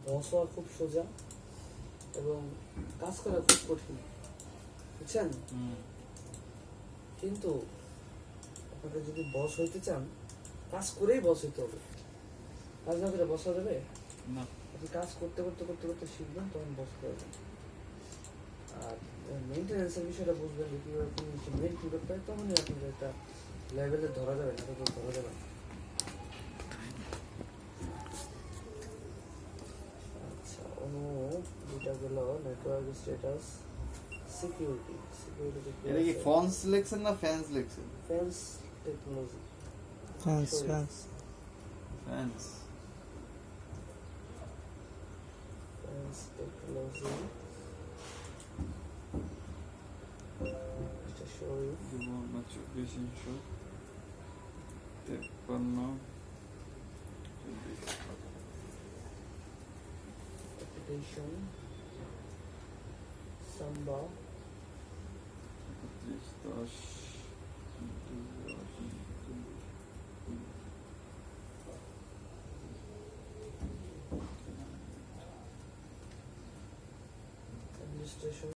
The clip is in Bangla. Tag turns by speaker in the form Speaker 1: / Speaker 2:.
Speaker 1: বস হওয়া খুব সোজা এবং কাজ করা খুব কঠিন, বুঝছেন? কিন্তু আপনাকে যদি বস হইতে চান, কাজ করেই বস হইতে হবে। কাজ না করে বস হওয়া যাবে
Speaker 2: না।
Speaker 1: আপনি কাজ করতে করতে করতে করতে শিখবেন, তখন বস করবেন। আর মেনটেন্যান্সের বিষয়টা বুঝবেন যে কীভাবে কোন জিনিসটা মেনটেন করতে হয়, তখনই আপনাদের একটা লেভেলে ধরা যাবে না, তো ধরা যাবে না। আচ্ছা, যেটা গেল নেটওয়ার্ক স্ট্যাটাস, সিকিউরিটি।
Speaker 2: এটা কি ফোন সিলেকশন না fan selection?
Speaker 1: Fans technology.
Speaker 3: Fans
Speaker 2: fans
Speaker 1: fans technology. এটা show you
Speaker 2: 24
Speaker 1: application, Samba,
Speaker 2: 10
Speaker 1: administration,